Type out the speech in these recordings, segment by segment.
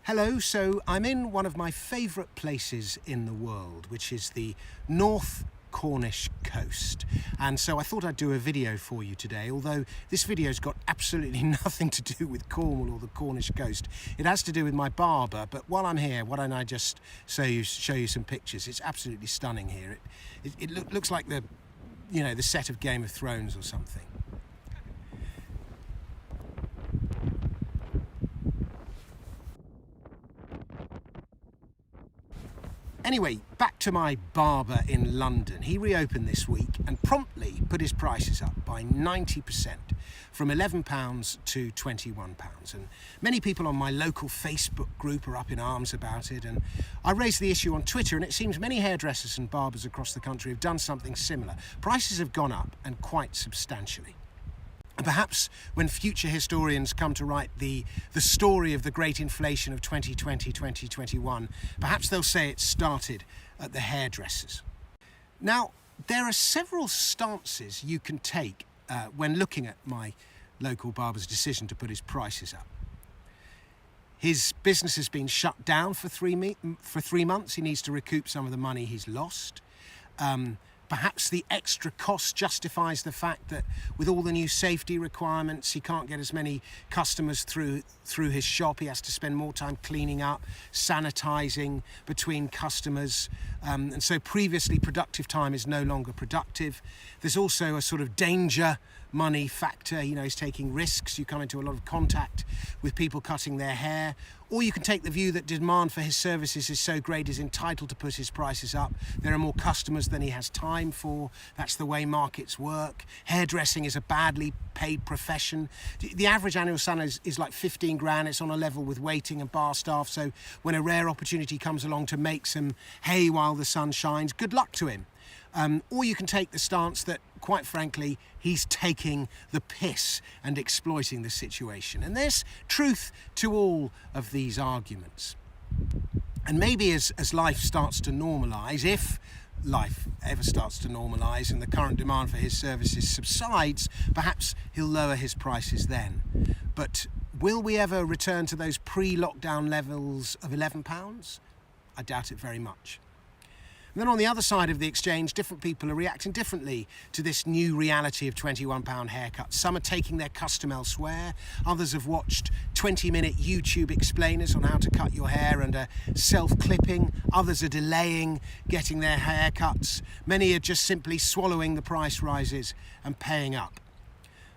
Hello, so I'm in one of my favourite places in the world, which is the North Cornish coast. And so I thought I'd do a video for you today, although this video's got absolutely nothing to do with Cornwall or the Cornish coast. It has to do with my barber, but while I'm here, why don't I just show you some pictures. It's absolutely stunning here. It looks like the set of Game of Thrones or something. Anyway, back to my barber in London. He reopened this week and promptly put his prices up by 90%, from £11 to £21. And many people on my local Facebook group are up in arms about it. And I raised the issue on Twitter, and it seems many hairdressers and barbers across the country have done something similar. Prices have gone up, and quite substantially. And perhaps when future historians come to write the story of the great inflation of 2020-2021, perhaps they'll say it started at the hairdressers. Now, there are several stances you can take when looking at my local barber's decision to put his prices up. His business has been shut down for 3 months. He needs to recoup some of the money he's lost. Perhaps the extra cost justifies the fact that with all the new safety requirements, he can't get as many customers through his shop. He has to spend more time cleaning up, sanitising between customers. And so previously productive time is no longer productive. There's also a sort of danger money factor. He's taking risks. You come into a lot of contact with people cutting their hair. Or you can take the view that demand for his services is so great he's entitled to put his prices up. There are more customers than he has time for. That's the way markets work. Hairdressing is a badly paid profession. The average annual salary is like 15 grand. It's on a level with waiting and bar staff. So when a rare opportunity comes along to make some hay while the sun shines, good luck to him. Or you can take the stance that, quite frankly, he's taking the piss and exploiting the situation. And there's truth to all of these arguments. And maybe as life starts to normalise, if life ever starts to normalise and the current demand for his services subsides, perhaps he'll lower his prices then. But will we ever return to those pre-lockdown levels of £11? I doubt it very much. And then on the other side of the exchange, different people are reacting differently to this new reality of £21 haircuts. Some are taking their custom elsewhere. Others have watched 20-minute YouTube explainers on how to cut your hair and are self-clipping. Others are delaying getting their haircuts. Many are just simply swallowing the price rises and paying up.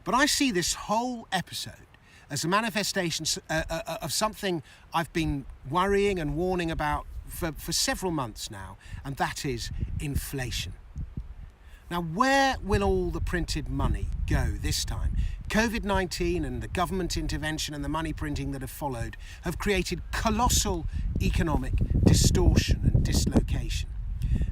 But I see this whole episode as a manifestation of something I've been worrying and warning about for several months now, and that is inflation. Now, where will all the printed money go this time? COVID-19 and the government intervention and the money printing that have followed have created colossal economic distortion and dislocation.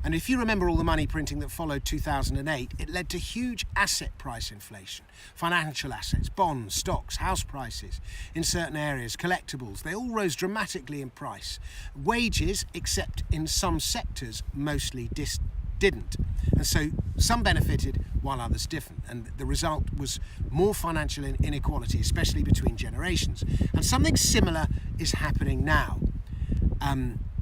And if you remember all the money printing that followed 2008, it led to huge asset price inflation. Financial assets, bonds, stocks, house prices in certain areas, collectibles, they all rose dramatically in price. Wages, except in some sectors, mostly didn't. And so some benefited while others didn't. And the result was more financial inequality, especially between generations. And something similar is happening now.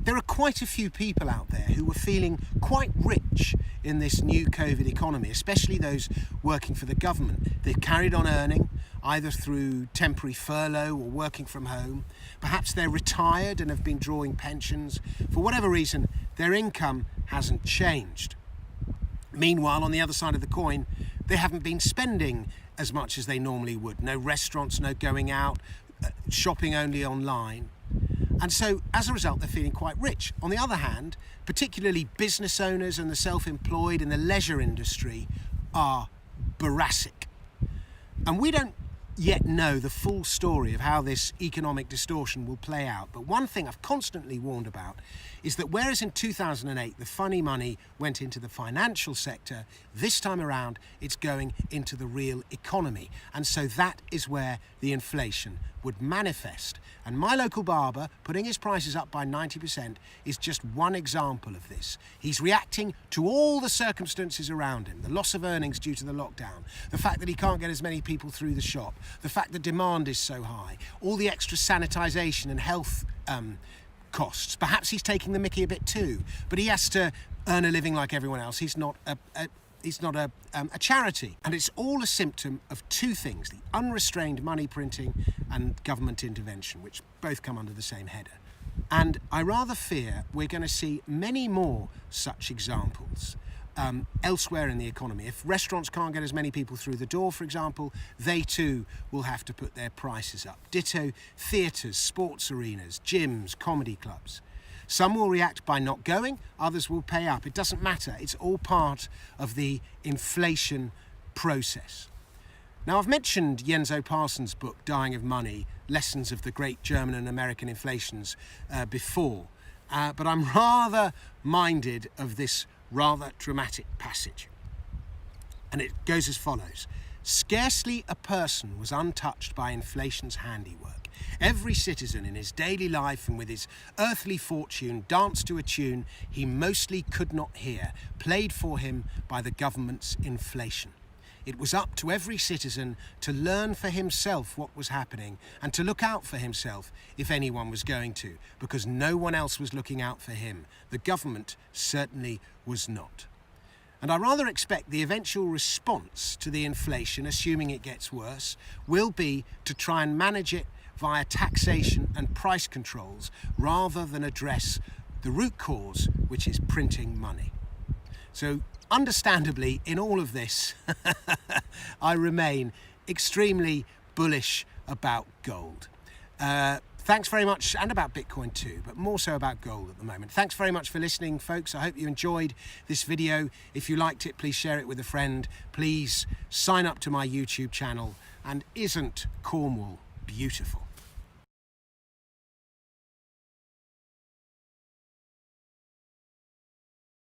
There are quite a few people out there who are feeling quite rich in this new COVID economy, especially those working for the government. They've carried on earning, either through temporary furlough or working from home. Perhaps they're retired and have been drawing pensions. For whatever reason, their income hasn't changed. Meanwhile, on the other side of the coin, they haven't been spending as much as they normally would. No restaurants, no going out, shopping only online. And so, as a result, they're feeling quite rich. On the other hand, particularly business owners and the self-employed in the leisure industry are boracic. And we don't yet know the full story of how this economic distortion will play out. But one thing I've constantly warned about is that whereas in 2008 the funny money went into the financial sector, this time around it's going into the real economy. And so that is where the inflation would manifest. And my local barber putting his prices up by 90% is just one example of this. He's reacting to all the circumstances around him, the loss of earnings due to the lockdown, the fact that he can't get as many people through the shop, the fact that demand is so high, all the extra sanitisation and health costs. Perhaps he's taking the mickey a bit too, but he has to earn a living like everyone else. He's not a charity. And it's all a symptom of two things: the unrestrained money printing and government intervention, which both come under the same header. And I rather fear we're going to see many more such examples elsewhere in the economy. If restaurants can't get as many people through the door, for example, they too will have to put their prices up. Ditto theatres, sports arenas, gyms, comedy clubs. Some will react by not going, others will pay up. It doesn't matter. It's all part of the inflation process. Now, I've mentioned Yenzo Parsons' book, Dying of Money, Lessons of the Great German and American Inflations, before, but I'm rather minded of this rather dramatic passage. And it goes as follows. Scarcely a person was untouched by inflation's handiwork. Every citizen in his daily life and with his earthly fortune danced to a tune he mostly could not hear, played for him by the government's inflation. It was up to every citizen to learn for himself what was happening and to look out for himself if anyone was going to, because no one else was looking out for him. The government certainly was not. And I rather expect the eventual response to the inflation, assuming it gets worse, will be to try and manage it via taxation and price controls rather than address the root cause, which is printing money. So, understandably, in all of this, I remain extremely bullish about gold. Thanks very much, and about Bitcoin too, but more so about gold at the moment. Thanks very much for listening, folks. I hope you enjoyed this video. If you liked it, please share it with a friend. Please sign up to my YouTube channel. And isn't Cornwall beautiful?